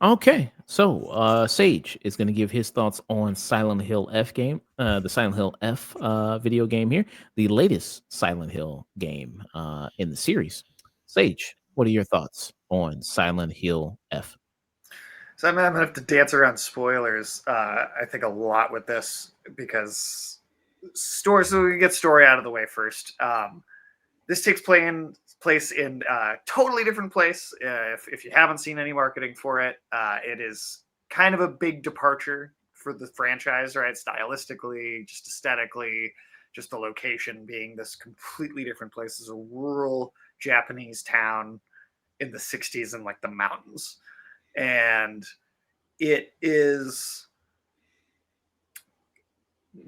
Okay, so Sage is going to give his thoughts on Silent Hill F game, the Silent Hill F video game here, the latest Silent Hill game in the series. Sage, what are your thoughts on Silent Hill F? So I'm gonna have to dance around spoilers. I think a lot with this because story. So we get story out of the way first. This takes place in a totally different place. If you haven't seen any marketing for it, it is kind of a big departure for the franchise, right? Stylistically, just aesthetically, just the location being this completely different place. It's a rural Japanese town in the 60s in like the mountains. And it is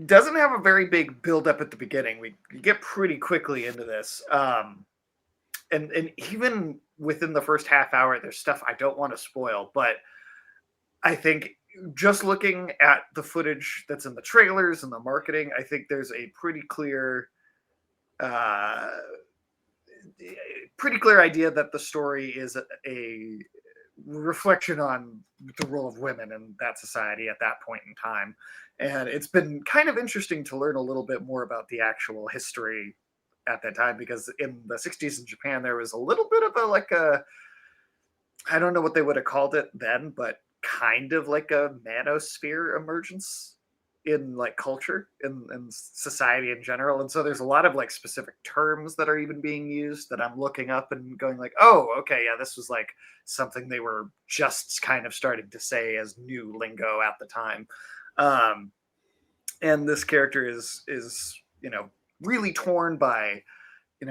doesn't have a very big build up at the beginning. We get pretty quickly into this. And even within the first half hour, there's stuff I don't want to spoil, but I think just looking at the footage that's in the trailers and the marketing, I think there's a uh, pretty clear idea that the story is a reflection on the role of women in that society at that point in time. And it's been kind of interesting to learn a little bit more about the actual history at that time, because in the 60s in Japan, there was a little bit of I don't know what they would have called it then, but kind of like a manosphere emergence in like culture and society in general. And so there's a lot of like specific terms that are even being used that I'm looking up and going like, oh, okay, yeah, this was like something they were just kind of starting to say as new lingo at the time. Um, and this character is really torn by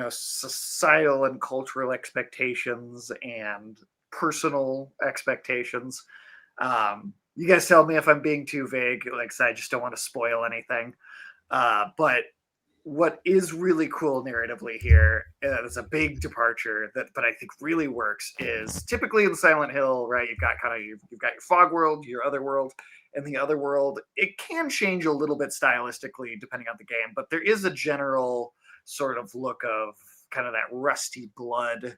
societal and cultural expectations and personal expectations. You guys tell me if I'm being too vague. Like I said, I just don't want to spoil anything. But what is really cool narratively here, it's a big departure but I think really works, is typically in Silent Hill, right? You've got you've got your fog world, your other world, and the other world. It can change a little bit stylistically depending on the game, but there is a general sort of look of kind of that rusty blood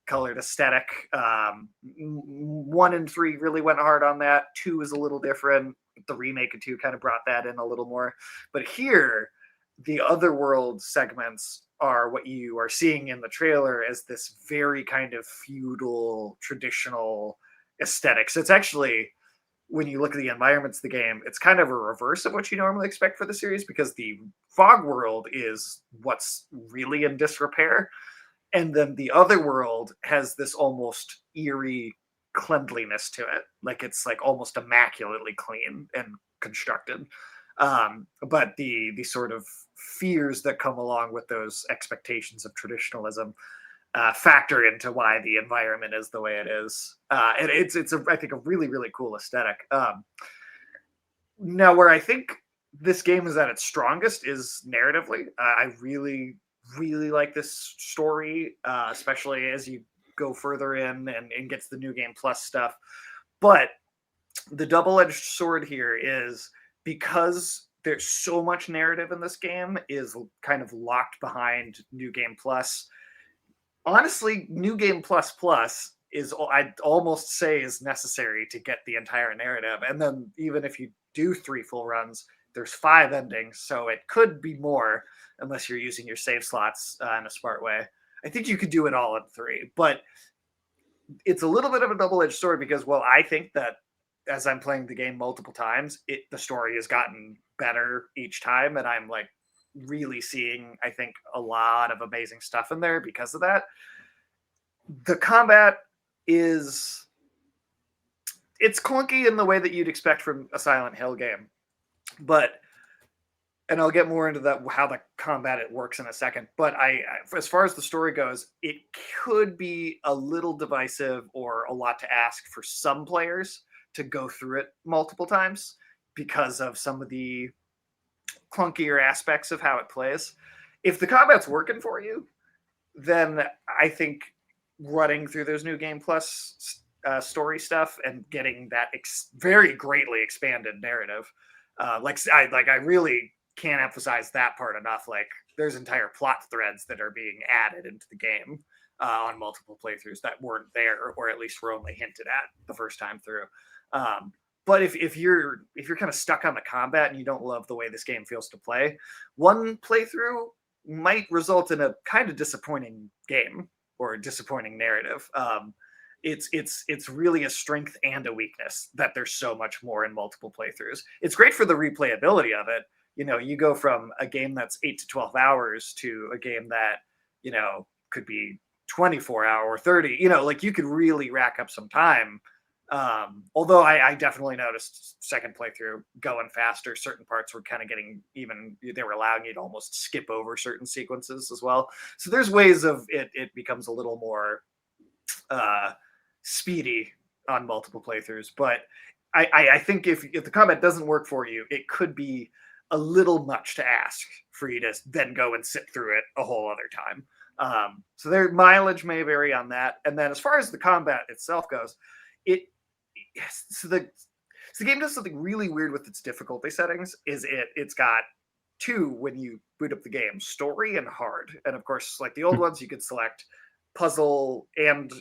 colored aesthetic. 1 and 3 really went hard on that. 2 is a little different. The remake of 2 kind of brought that in a little more. But here, the other world segments are what you are seeing in the trailer as this very kind of feudal, traditional aesthetic. So it's actually, when you look at the environments of the game, it's kind of a reverse of what you normally expect for the series, because the fog world is what's really in disrepair. And then the other world has this almost eerie cleanliness to it. Like it's like almost immaculately clean and constructed. But the sort of fears that come along with those expectations of traditionalism factor into why the environment is the way it is. And I think a really really cool aesthetic. Now, where I think this game is at its strongest is narratively. I really like this story, especially as you go further in and gets the new game plus stuff. But the double-edged sword here is, because there's so much narrative in this game, is kind of locked behind new game plus. Honestly, new game plus is, I'd almost say, is necessary to get the entire narrative. And then even if you do 3 full runs, there's 5 endings, so it could be more unless you're using your save slots in a smart way. I think you could do it all in 3, but it's a little bit of a double-edged sword, because, well, I think that as I'm playing the game multiple times, the story has gotten better each time, and I'm like really seeing, I think, a lot of amazing stuff in there because of that. The combat it's clunky in the way that you'd expect from a Silent Hill game, but, and I'll get more into that, how the combat it works in a second. But as far as the story goes, it could be a little divisive or a lot to ask for some players to go through it multiple times because of some of the clunkier aspects of how it plays. If the combat's working for you, then I think running through those new game plus story stuff and getting that very greatly expanded narrative. I really can't emphasize that part enough. Like, there's entire plot threads that are being added into the game on multiple playthroughs that weren't there, or at least were only hinted at the first time through. Um, but if you're kind of stuck on the combat and you don't love the way this game feels to play, one playthrough might result in a kind of disappointing game or a disappointing narrative. It's really a strength and a weakness that there's so much more in multiple playthroughs. It's great for the replayability of it. You know, you go from a game that's 8 to 12 hours to a game that, you know, could be 24 hour or 30, you know, like you could really rack up some time. Although I definitely noticed second playthrough going faster. Certain parts were kind of getting even, they were allowing you to almost skip over certain sequences as well. So there's ways of it becomes a little more uh, speedy on multiple playthroughs. But I think if the combat doesn't work for you, it could be a little much to ask for you to then go and sit through it a whole other time. So their mileage may vary on that. And then as far as the combat itself goes, it so the game does something really weird with its difficulty settings. It's got two when you boot up the game: story and hard. And of course, like the old ones, you could select puzzle and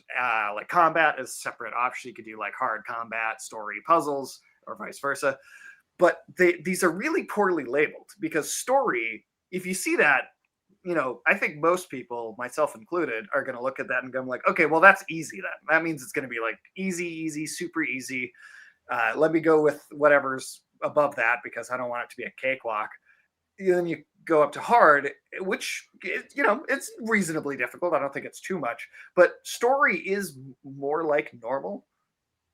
like combat as separate options. You could do like hard combat, story, puzzles, or vice versa. But these are really poorly labeled, because story, if you see that, you know, I think most people, myself included, are going to look at that and go like, okay, well, that's easy then. That means it's going to be like easy, super easy. Let me go with whatever's above that because I don't want it to be a cakewalk. Then you go up to hard, which, you know, it's reasonably difficult. I don't think it's too much, but story is more like normal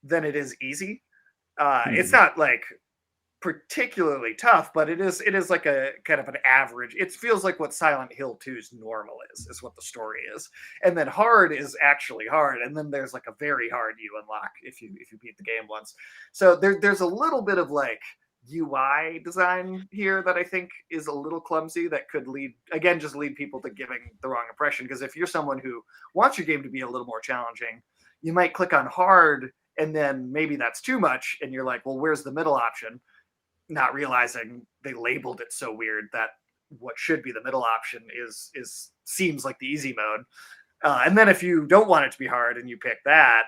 than it is easy. It's not like particularly tough, but it is like a kind of an average. It feels like what Silent Hill 2's normal is what the story is. And then hard is actually hard, and then there's like a very hard you unlock if you beat the game once. So there's a little bit of like UI design here that I think is a little clumsy, that could just lead people to giving the wrong impression. Because if you're someone who wants your game to be a little more challenging, you might click on hard, and then maybe that's too much, and you're like, well, where's the middle option? Not realizing they labeled it so weird that what should be the middle option is seems like the easy mode. And then if you don't want it to be hard and you pick that,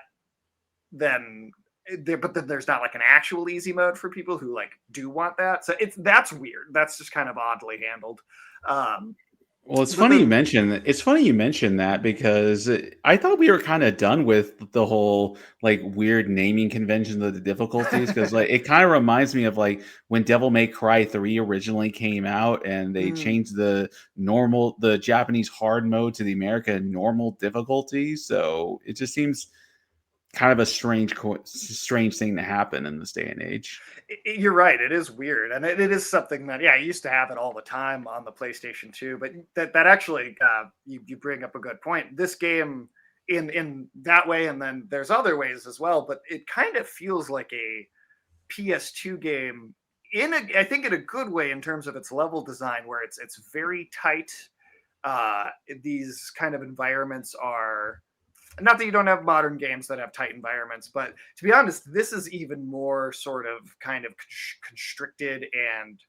then there's not like an actual easy mode for people who like do want that. So that's weird. That's just kind of oddly handled. Well, it's funny you mentioned that, because I thought we were kind of done with the whole like weird naming convention of the difficulties, because like it kind of reminds me of like when Devil May Cry 3 originally came out and they changed the Japanese hard mode to the American normal difficulty. So it just seems kind of a strange thing to happen in this day and age. You're right. It is weird, and it is something that I used to have it all the time on the PlayStation 2. But that actually you bring up a good point. This game in that way, and then there's other ways as well. But it kind of feels like a PS2 game I think in a good way in terms of its level design, where it's very tight. These kind of environments are. Not that you don't have modern games that have tight environments, but to be honest, this is even more sort of kind of constricted and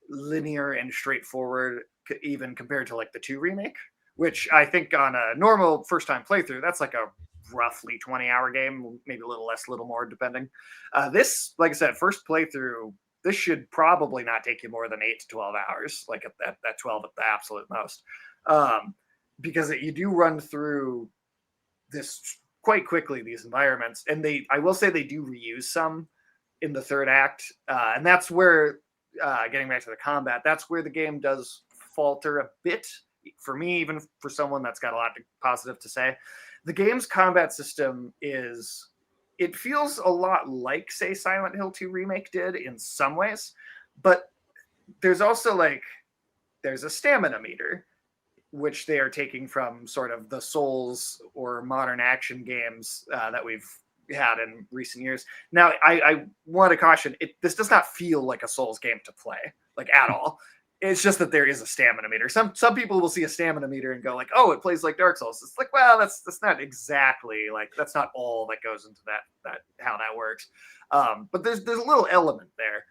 linear and straightforward, even compared to like the 2 remake, which I think on a normal first time playthrough, that's like a roughly 20-hour game, maybe a little less, a little more, depending. This, like I said, first playthrough, this should probably not take you more than 8 to 12 hours, like at that 12 at the absolute most. Because you do run through this quite quickly, these environments, and I will say they do reuse some in the third act, and that's where getting back to the combat, that's where the game does falter a bit for me, even for someone that's got a lot positive to say. The game's combat system it feels a lot like, say, Silent Hill 2 remake did in some ways, but there's also like there's a stamina meter, which they are taking from sort of the Souls or modern action games that we've had in recent years. Now, I want to caution, this does not feel like a Souls game to play, like at all. It's just that there is a stamina meter. Some people will see a stamina meter and go like, "Oh, it plays like Dark Souls." It's like, well, that's not exactly like that's not all that goes into that how that works. But there's a little element there.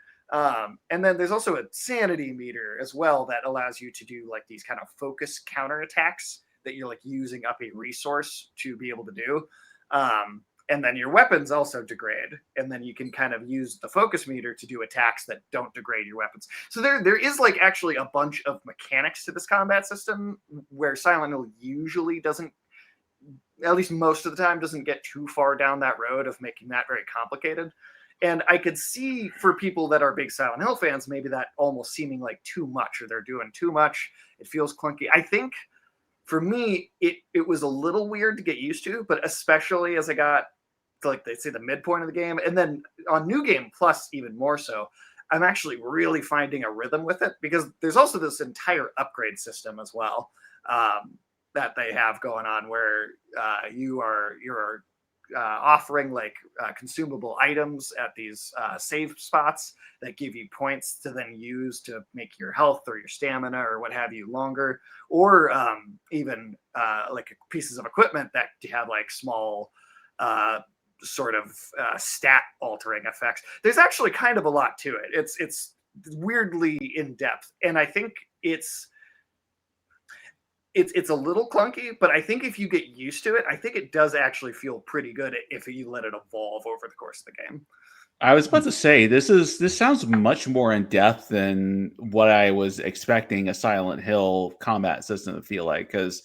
And then there's also a sanity meter as well that allows you to do like these kind of focus counterattacks that you're like using up a resource to be able to do. And then your weapons also degrade, and then you can kind of use the focus meter to do attacks that don't degrade your weapons. So there is like actually a bunch of mechanics to this combat system where Silent Hill usually doesn't, at least most of the time, doesn't get too far down that road of making that very complicated. And I could see for people that are big Silent Hill fans, maybe that almost seeming like too much, or they're doing too much. It feels clunky. I think for me, it was a little weird to get used to, but especially as I got to, like, they say, the midpoint of the game, and then on New Game Plus even more so, I'm actually really finding a rhythm with it, because there's also this entire upgrade system as well, that they have going on, where you're offering like consumable items at these save spots that give you points to then use to make your health or your stamina or what have you longer, or even like pieces of equipment that have like small sort of stat altering effects. There's actually kind of a lot to it. It's weirdly in depth, and I think it's a little clunky, but I think if you get used to it, I think it does actually feel pretty good if you let it evolve over the course of the game. I was about to say this sounds much more in depth than what I was expecting a Silent Hill combat system to feel like, because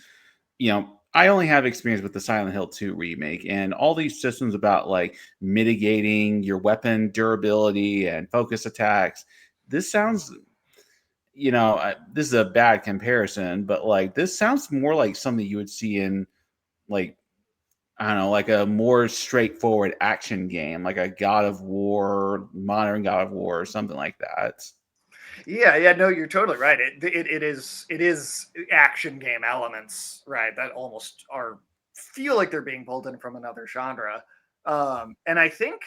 I only have experience with the Silent Hill 2 remake, and all these systems about like mitigating your weapon durability and focus attacks. This sounds, this is a bad comparison, but like this sounds more like something you would see in, like, I don't know, like a more straightforward action game, like a God of War, modern God of War, or something like that. Yeah, no, you're totally right. It is action game elements, right? That almost feel like they're being pulled in from another genre. And I think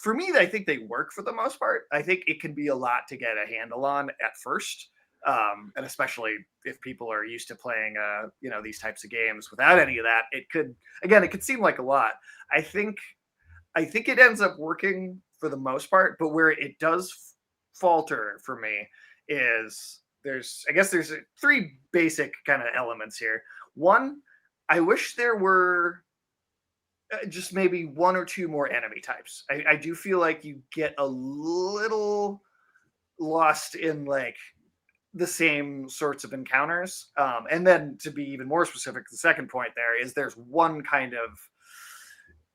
for me, I think they work for the most part. I think it can be a lot to get a handle on at first. And especially if people are used to playing, these types of games without any of that, it could seem like a lot. I think it ends up working for the most part, but where it does falter for me is there's three basic kind of elements here. One, I wish there were just maybe one or two more enemy types. I do feel like you get a little lost in like the same sorts of encounters. And then to be even more specific, the second point there is there's one kind of,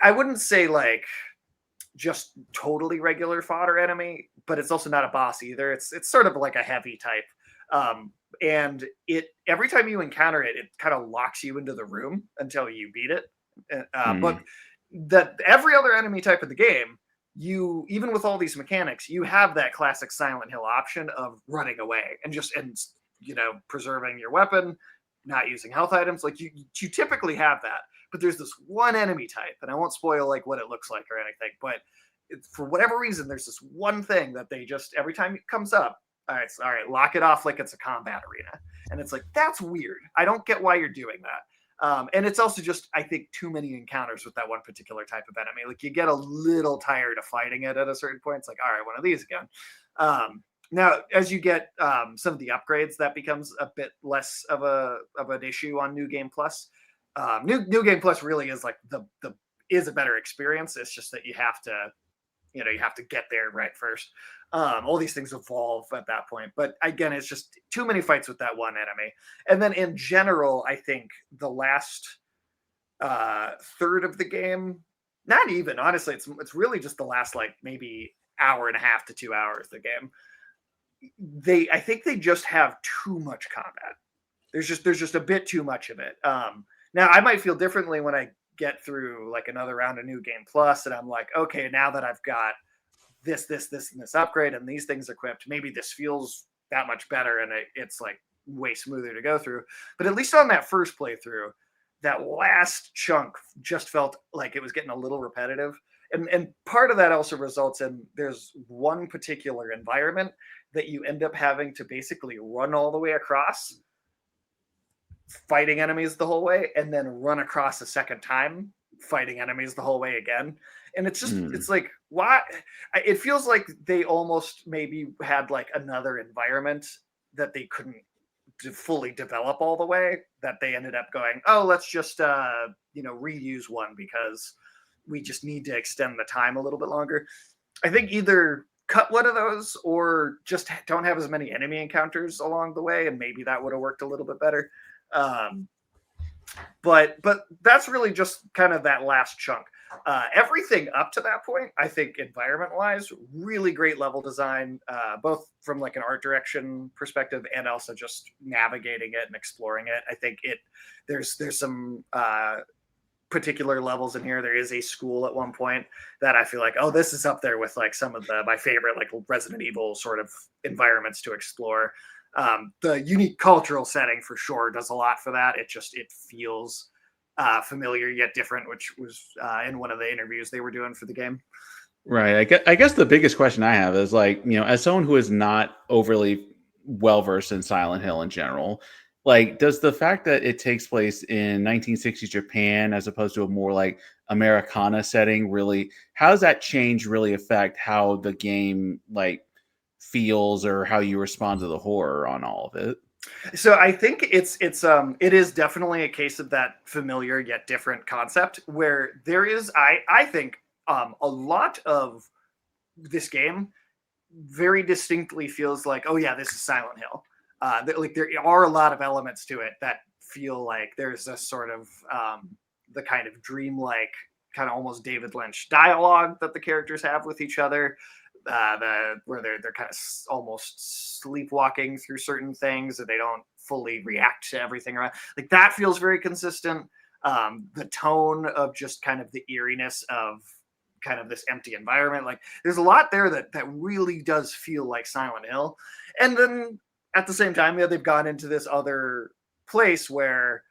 I wouldn't say like just totally regular fodder enemy, but it's also not a boss either. It's sort of like a heavy type. And it every time you encounter it, it kind of locks you into the room until you beat it. But that every other enemy type of the game, you, even with all these mechanics, you have that classic Silent Hill option of running away and preserving your weapon, not using health items. Like you typically have that. But there's this one enemy type, and I won't spoil like what it looks like or anything, but for whatever reason, there's this one thing that they just, every time it comes up, all right, lock it off like it's a combat arena. And it's like, that's weird. I don't get why you're doing that. And it's also just, I think, too many encounters with that one particular type of enemy. Like you get a little tired of fighting it at a certain point. It's like, all right, one of these again. Now, as you get some of the upgrades, that becomes a bit less of an issue on New Game Plus. New Game Plus really is like is a better experience. It's just that you have to get there right first. All these things evolve at that point, but again, it's just too many fights with that one enemy. And then in general, I think the last third of the game, not even honestly, it's really just the last like maybe hour and a half to 2 hours of the game. I think they just have too much combat. There's just a bit too much of it. Now, I might feel differently when I get through like another round of New Game Plus, and I'm like, okay, now that I've got this, and this upgrade, and these things equipped, maybe this feels that much better, and it's like way smoother to go through. But at least on that first playthrough, that last chunk just felt like it was getting a little repetitive. And part of that also results in there's one particular environment that you end up having to basically run all the way across, fighting enemies the whole way, and then run across a second time, fighting enemies the whole way again. And it's just, it's like, why? It feels like they almost maybe had like another environment that they couldn't fully develop all the way, that they ended up going, oh, let's just reuse one because we just need to extend the time a little bit longer. I think either cut one of those or just don't have as many enemy encounters along the way, and maybe that would have worked a little bit better. But that's really just kind of that last chunk. Everything up to that point, I think environment wise, really great level design, both from like an art direction perspective and also just navigating it and exploring it. I think there's some particular levels in here. There is a school at one point that I feel like, oh, this is up there with like some of my favorite like Resident Evil sort of environments to explore. The unique cultural setting for sure does a lot for that. It feels familiar yet different, which was in one of the interviews they were doing for the game. Right. I guess the biggest question I have is like, as someone who is not overly well versed in Silent Hill in general, like, does the fact that it takes place in 1960s Japan as opposed to a more like Americana setting really, how does that change really affect how the game like feels or how you respond to the horror on all of it? So I think it is definitely a case of that familiar yet different concept where there is, I think, a lot of this game very distinctly feels like, oh yeah, this is Silent Hill. Like there are a lot of elements to it that feel like there's a sort of the kind of dreamlike, kind of almost David Lynch dialogue that the characters have with each other. Where they're kind of almost sleepwalking through certain things, or they don't fully react to everything around. Like that feels very consistent. The tone of just kind of the eeriness of kind of this empty environment. Like there's a lot there that really does feel like Silent Hill. And then at the same time, they've gone into this other place where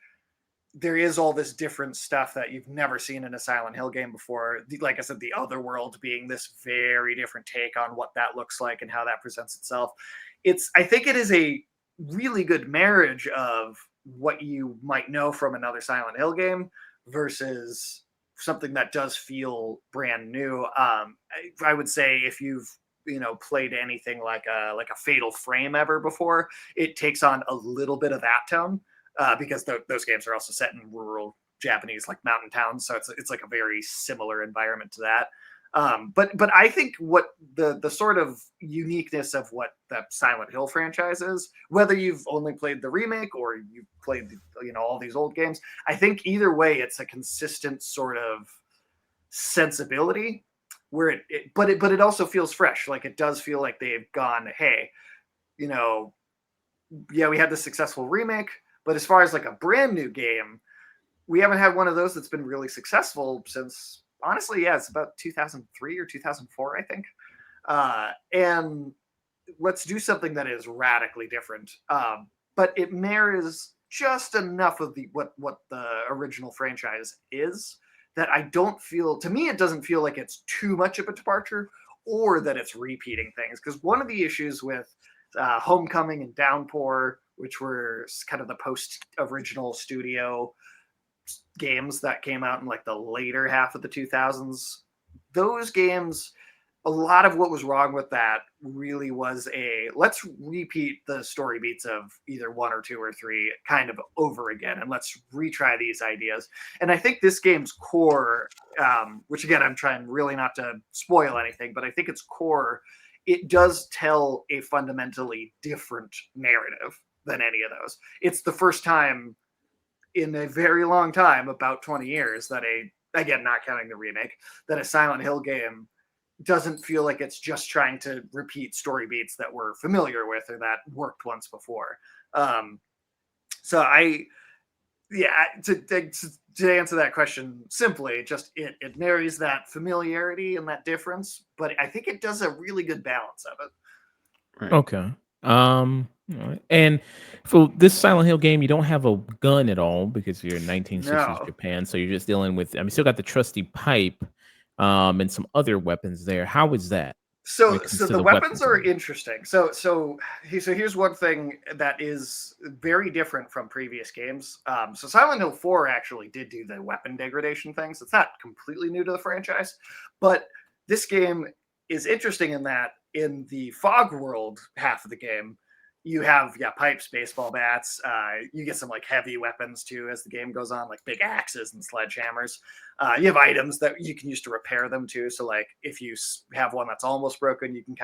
there is all this different stuff that you've never seen in a Silent Hill game before. Like I said, the other world being this very different take on what that looks like and how that presents itself. I think it is a really good marriage of what you might know from another Silent Hill game versus something that does feel brand new. I would say if you've played anything like a Fatal Frame ever before, it takes on a little bit of that tone. Because those games are also set in rural Japanese like mountain towns, so it's like a very similar environment to that. But I think what the sort of uniqueness of what the Silent Hill franchise is, whether you've only played the remake or you've played all these old games, I think either way it's a consistent sort of sensibility where but it also feels fresh. Like it does feel like they've gone, hey, yeah, we had this successful remake. But as far as like a brand new game, we haven't had one of those that's been really successful since, honestly, yeah, it's about 2003 or 2004, I think. And let's do something that is radically different. But it mirrors just enough of what the original franchise is that I don't feel, to me, it doesn't feel like it's too much of a departure or that it's repeating things. Because one of the issues with Homecoming and Downpour, which were kind of the post-original studio games that came out in like the later half of the 2000s. Those games, a lot of what was wrong with that really was let's repeat the story beats of either 1 or 2 or 3 kind of over again, and let's retry these ideas. And I think this game's core, which again, I'm trying really not to spoil anything, but I think its core, it does tell a fundamentally different narrative than any of those. It's the first time in a very long time, about 20 years, that again, not counting the remake, that a Silent Hill game doesn't feel like it's just trying to repeat story beats that we're familiar with or that worked once before. So to answer that question simply, just it marries that familiarity and that difference, but I think it does a really good balance of it. Right. Okay. All right. And for this Silent Hill game, you don't have a gun at all because you're in 1960s No. Japan, so you're just dealing with. I mean, still got the trusty pipe, and some other weapons there. How is that? when So it comes so to the the weapons weapons are in it? interesting. So here's one thing that is very different from previous games. So Silent Hill 4 actually did do the weapon degradation thing. So it's not completely new to the franchise, but this game is interesting in that in the fog world half of the game, you have pipes, baseball bats. You get some like heavy weapons too as the game goes on, like big axes and sledgehammers. You have items that you can use to repair them too. So like if you have one that's almost broken, you can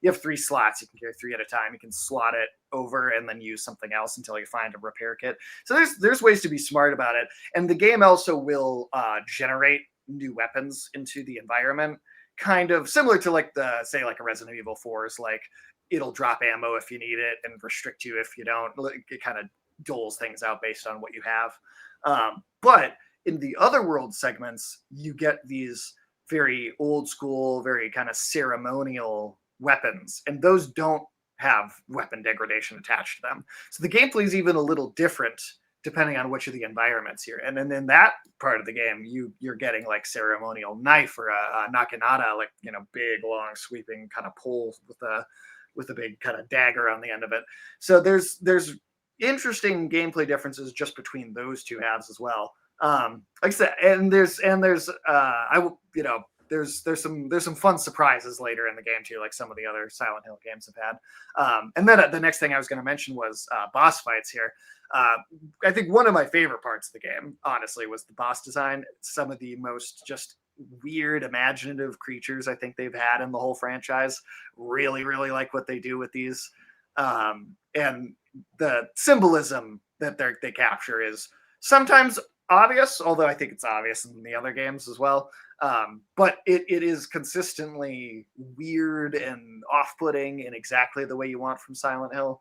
you have 3 slots. You can carry 3 at a time. You can slot it over and then use something else until you find a repair kit. So there's ways to be smart about it. And the game also will generate new weapons into the environment, kind of similar to like say like a Resident Evil 4's like it'll drop ammo if you need it and restrict you if you don't. It kind of doles things out based on what you have. But in the other world segments, you get these very old school, very kind of ceremonial weapons, and those don't have weapon degradation attached to them. So the gameplay is even a little different depending on which of the environments you're in. And in that part of the game, you're getting like ceremonial knife or a naginata, like big, long, sweeping kind of pole with a big kind of dagger on the end of it. So there's interesting gameplay differences just between those two halves as well. Like I said, and there's there's some fun surprises later in the game too, like some of the other Silent Hill games have had. And then the next thing I was going to mention was boss fights here. I think one of my favorite parts of the game, honestly, was the boss design. Some of the most just weird, imaginative creatures I think they've had in the whole franchise. Really, really like what they do with these. And the symbolism that they capture is sometimes obvious, although I think it's obvious in the other games as well. But it is consistently weird and off-putting in exactly the way you want from Silent Hill.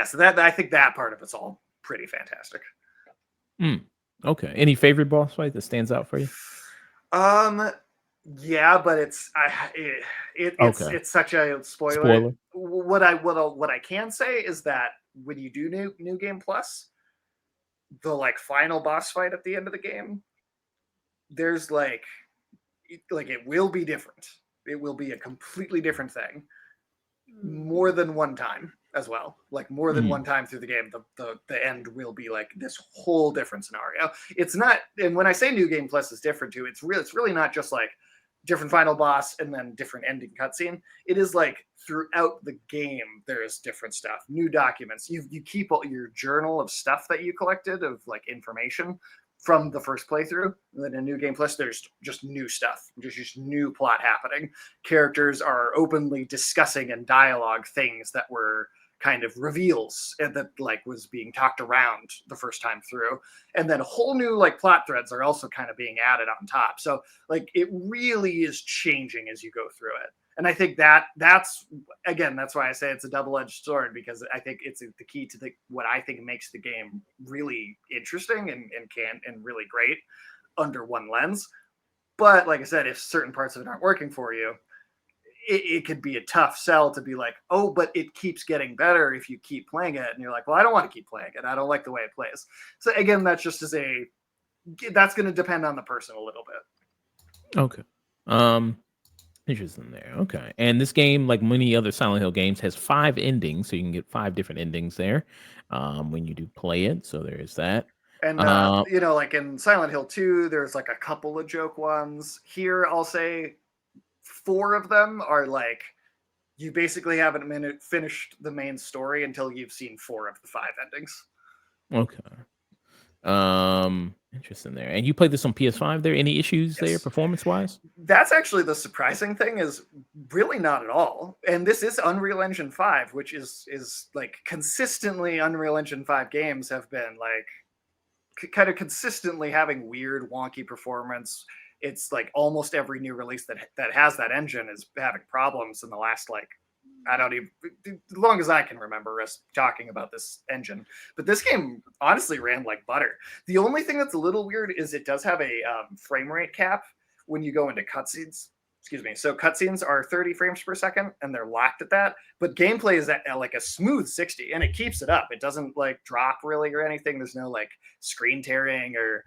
So that I think that part of it's all pretty fantastic. Okay. Any favorite boss fight that stands out for you? Yeah, but it's it's such a spoiler. What I can say is that when you do new game plus, the like final boss fight at the end of the game, there's like it will be different. It will be a completely different thing, more than one time as well. Like more than one time through the game, the end will be like this whole different scenario. It's not, and when I say new game plus is different too, it's really not just like different final boss and then different ending cutscene. It is like throughout the game there's different stuff, new documents. You keep all your journal of stuff that you collected of like information from the first playthrough. And then in New Game Plus, there's just new stuff, just new plot happening. Characters are openly discussing and dialogue things that were kind of reveals and that like was being talked around the first time through. And then whole new like plot threads are also kind of being added on top. So like it really is changing as you go through it. And I think that's why I say it's a double-edged sword, because I think it's the key to what I think makes the game really interesting and really great under one lens. But like I said, if certain parts of it aren't working for you, it could be a tough sell to be like, oh, but it keeps getting better if you keep playing it. And you're like, well, I don't want to keep playing it. I don't like the way it plays. So again, that's going to depend on the person a little bit. Okay. Interesting there. Okay. And this game, like many other Silent Hill games, has 5 endings, so you can get 5 different endings there when you do play it. So there is that. And like in Silent Hill 2, there's like a couple of joke ones. Here, I'll say 4 of them are like you basically haven't finished the main story until you've seen 4 of the 5 endings. Okay. Interesting there. And you played this on PS5 there? Any issues there performance wise? That's actually the surprising thing, is really not at all. And this is Unreal Engine 5, which is like consistently Unreal Engine 5 games have been like kind of consistently having weird wonky performance. It's like almost every new release that has that engine is having problems in the last like as long as I can remember us talking about this engine. But this game honestly ran like butter. The only thing that's a little weird is it does have a frame rate cap when you go into cutscenes. Excuse me. So cutscenes are 30 frames per second and they're locked at that. But gameplay is at like a smooth 60 and it keeps it up. It doesn't like drop really or anything. There's no like screen tearing or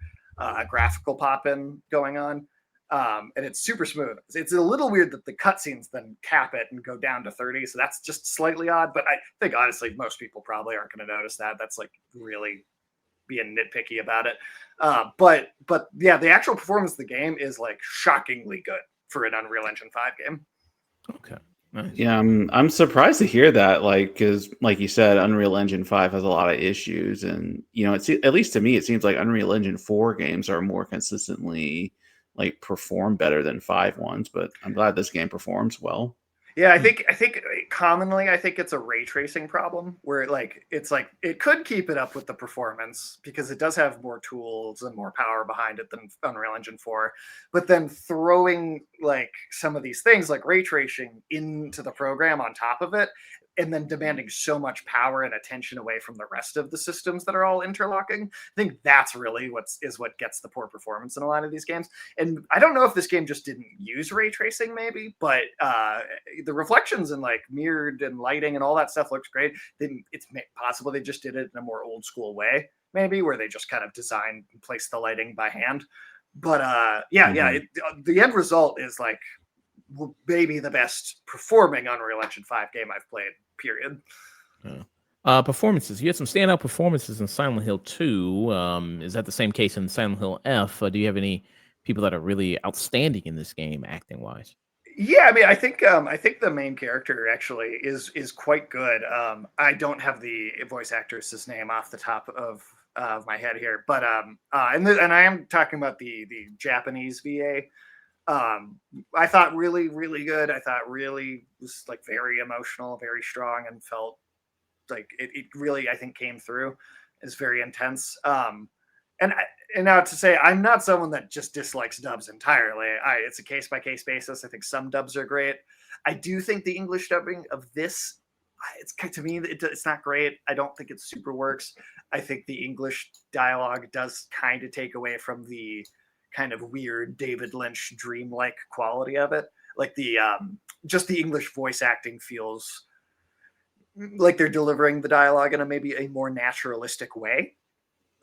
graphical pop-in going on. And it's super smooth. It's a little weird that the cutscenes then cap it and go down to 30, so that's just slightly odd. But I think honestly, most people probably aren't going to notice that. That's like really being nitpicky about it. But yeah, the actual performance of the game is like shockingly good for an Unreal Engine 5 game. Okay. Nice. Yeah, I'm surprised to hear that, like, because like you said, Unreal Engine 5 has a lot of issues, and it's at least to me, it seems like Unreal Engine 4 games are more consistently like perform better than 5 ones. But I'm glad this game performs well. Yeah, I think commonly I think it's a ray tracing problem where it's like it could keep it up with the performance because it does have more tools and more power behind it than Unreal Engine 4. But then throwing like some of these things like ray tracing into the program on top of it and then demanding so much power and attention away from the rest of the systems that are all interlocking. I think that's really what gets the poor performance in a lot of these games. And I don't know if this game just didn't use ray tracing maybe, but the reflections and like mirrored and lighting and all that stuff looks great. It's possible they just did it in a more old school way, maybe where they just kind of designed and placed the lighting by hand. But the end result is like maybe the best performing Unreal Engine 5 game I've played, period. Performances. You had some standout performances in Silent Hill 2. Is that the same case in Silent Hill F? Do you have any people that are really outstanding in this game, acting wise? Yeah, I mean, I think the main character actually is quite good. I don't have the voice actress's name off the top of my head here, but and I am talking about the Japanese VA. I thought really, really good. I thought really was like very emotional, very strong, and felt like it really, I think, came through. It's very intense. And now to say, I'm not someone that just dislikes dubs entirely. It's a case by case basis. I think some dubs are great. I do think the English dubbing of this, to me, it's not great. I don't think it super works. I think the English dialogue does kind of take away from the kind of weird David Lynch dreamlike quality of it. Like just the English voice acting feels like they're delivering the dialogue in a more naturalistic way,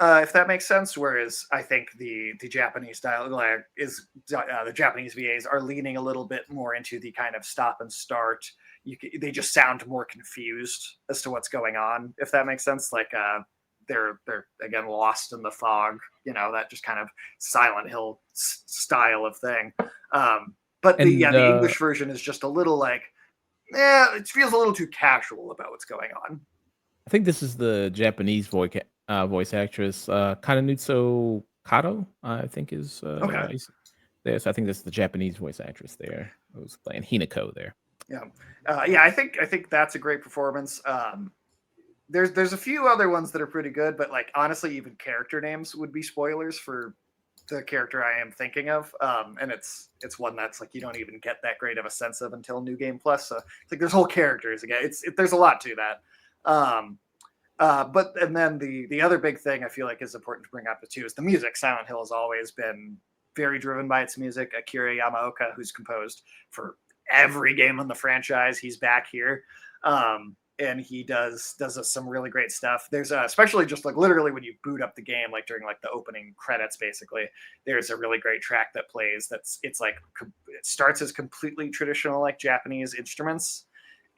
if that makes sense. Whereas I think the Japanese dialogue is the Japanese VAs are leaning a little bit more into the kind of stop and start. They just sound more confused as to what's going on, if that makes sense. Like they're again lost in the fog, that just kind of Silent Hill style of thing. But the English version is just a little like, it feels a little too casual about what's going on. I think this is the Japanese voice actress, Kananutsu Kato, I think is Okay. there. So I think that's the Japanese voice actress there who's playing Hinako there. Yeah, I think that's a great performance. There's a few other ones that are pretty good, but like honestly, even character names would be spoilers for the character I am thinking of. And it's one that's like you don't even get that great of a sense of until New Game Plus. So it's like there's whole characters again. There's a lot to that. But then the other big thing I feel like is important to bring up too is the music. Silent Hill has always been very driven by its music. Akira Yamaoka, who's composed for every game in the franchise, he's back here. And he does some really great stuff. There's especially just like literally when you boot up the game, like during like the opening credits, basically, there's a really great track that plays. It starts as completely traditional like Japanese instruments,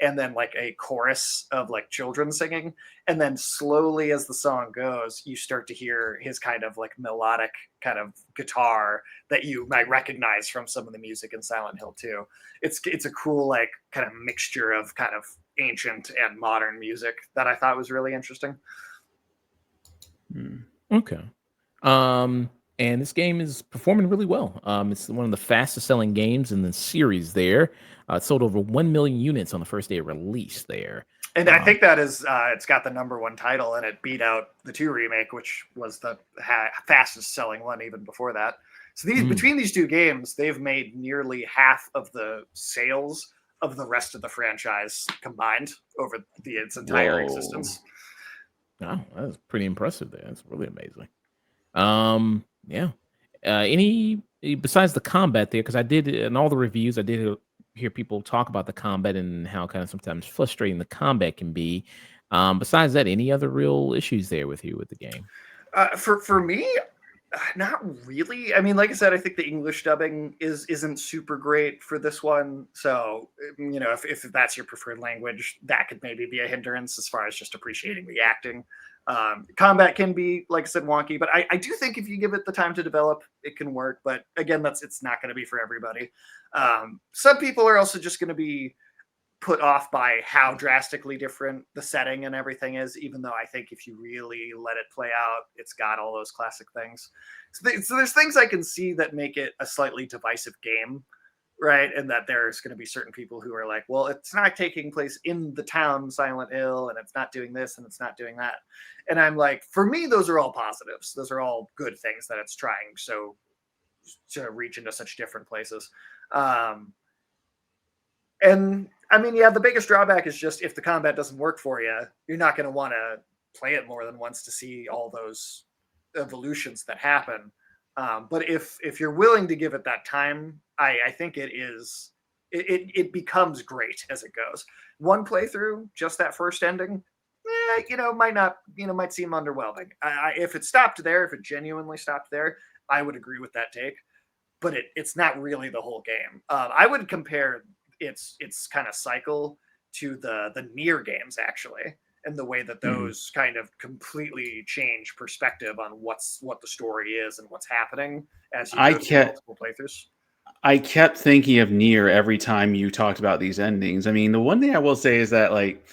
and then like a chorus of like children singing, and then slowly as the song goes, you start to hear his kind of like melodic kind of guitar that you might recognize from some of the music in Silent Hill 2. It's a cool like kind of mixture of kind of ancient and modern music that I thought was really interesting. Okay. And this game is performing really well. It's one of the fastest selling games in the series there. It sold over 1 million units on the first day of release there. And I think that is, it's got the #1 title, and it beat out the 2 remake, which was the fastest selling one even before that. So between these two games, they've made nearly half of the sales of the rest of the franchise combined over its entire existence. Wow, that's pretty impressive there. That's really amazing. Yeah. Any besides the combat there, because I did in all the reviews, I did hear people talk about the combat and how kind of sometimes frustrating the combat can be. Besides that, any other real issues there with you with the game? For me, Not really. I mean, like I said, I think the English dubbing isn't super great for this one. So, if that's your preferred language, that could maybe be a hindrance as far as just appreciating the acting. Combat can be, like I said, wonky, but I do think if you give it the time to develop, it can work. But again, it's not going to be for everybody. Some people are also just going to be put off by how drastically different the setting and everything is, even though I think if you really let it play out, it's got all those classic things. So there's things I can see that make it a slightly divisive game, right? And that there's going to be certain people who are like, well, it's not taking place in the town Silent Hill, and it's not doing this, and it's not doing that. And I'm like, for me, those are all positives. Those are all good things that it's trying so to reach into such different places. And I mean, yeah, the biggest drawback is just if the combat doesn't work for you, you're not going to want to play it more than once to see all those evolutions that happen. But if you're willing to give it that time, I think it becomes great as it goes. One playthrough, just that first ending, might seem underwhelming. If it stopped there, if it genuinely stopped there, I would agree with that take. But it's not really the whole game. I would compare its kind of cycle to the Near games actually, and the way that those kind of completely change perspective on what the story is and what's happening as you go through multiple playthroughs. I kept thinking of Near every time you talked about these endings. I mean, the one thing I will say is that like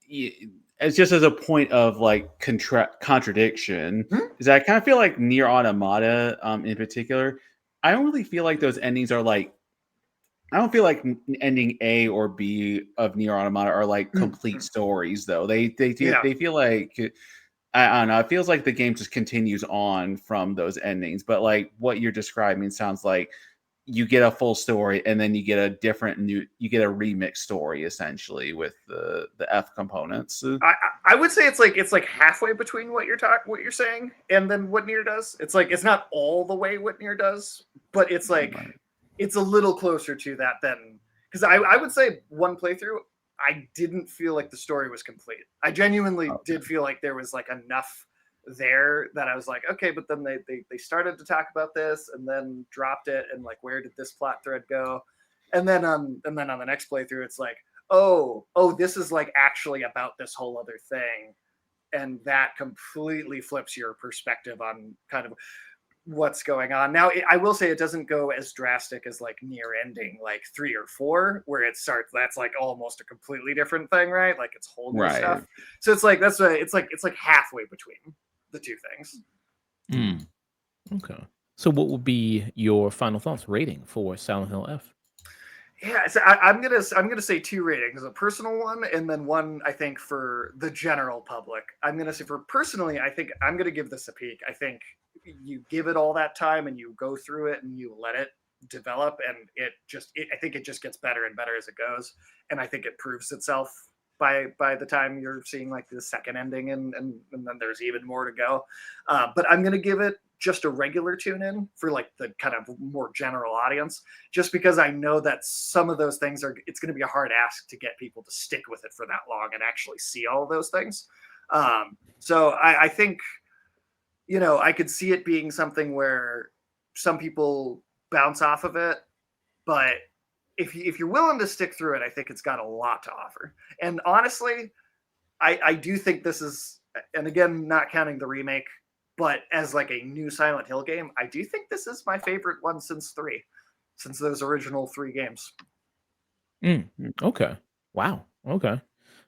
it's just as a point of like contradiction is that I kind of feel like Near Automata in particular, I don't really feel like those endings are like, I don't feel like ending A or B of Near Automata are like complete stories though. They feel like, I don't know. It feels like the game just continues on from those endings. But like what you're describing sounds like you get a full story and then you get a remix story essentially with the F components. I would say it's like halfway between what you're saying and then what Nier does. It's like it's not all the way what Nier does, but it's like it's a little closer to that than, because I would say one playthrough I didn't feel like the story was complete. I genuinely did feel like there was like enough there that I was like, okay, but then they started to talk about this and then dropped it, and like, where did this plot thread go? And then on the next playthrough, it's like, oh, this is like actually about this whole other thing, and that completely flips your perspective on kind of what's going on. Now, I will say it doesn't go as drastic as like Near ending like 3 or 4, where it starts. That's like almost a completely different thing, right? Like it's whole new stuff. So it's like it's like halfway between the two things. Okay. So what would be your final thoughts rating for Silent Hill F? Yeah, so I'm gonna say 2 ratings: a personal one, and then one I think for the general public. I'm gonna say for personally, I think I'm gonna give this a peak. I think you give it all that time and you go through it and you let it develop, and I think it just gets better and better as it goes, and I think it proves itself by the time you're seeing like the second ending, and then there's even more to go. But I'm gonna give it just a regular tune in for like the kind of more general audience, just because I know that some of those things it's going to be a hard ask to get people to stick with it for that long and actually see all of those things. So I think, I could see it being something where some people bounce off of it, but if you're willing to stick through it, I think it's got a lot to offer. And honestly, I do think this is, and again, not counting the remake, but as like a new Silent Hill game, I do think this is my favorite one since those original 3 games. Okay. Wow. Okay.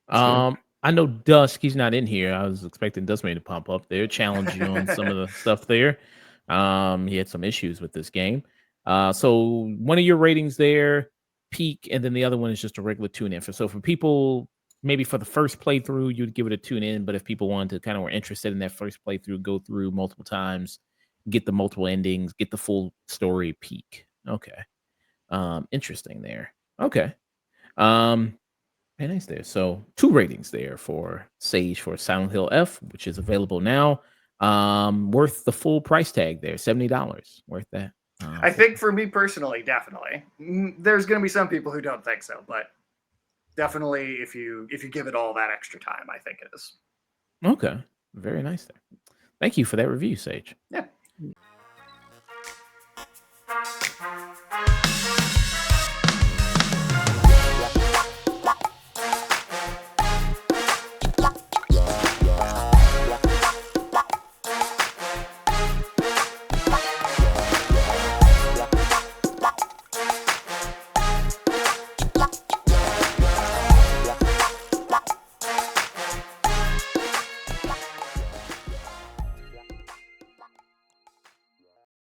I know Dusk, he's not in here. I was expecting Duskmane to pop up there, challenge you on some of the stuff there. He had some issues with this game. So one of your ratings there, peak, and then the other one is just a regular tune in. So for people, maybe for the first playthrough, you'd give it a tune in. But if people wanted to kind of were interested in that first playthrough, go through multiple times, get the multiple endings, get the full story, peak. Okay. Interesting there. Okay. Very nice there. So 2 ratings there for Sage for Silent Hill F, which is available now. Worth the full price tag there, $70. Worth that. I think for me personally, definitely. There's going to be some people who don't think so, but definitely if you give it all that extra time, I think it is. Okay. Very nice there. Thank you for that review, Sage. Yeah.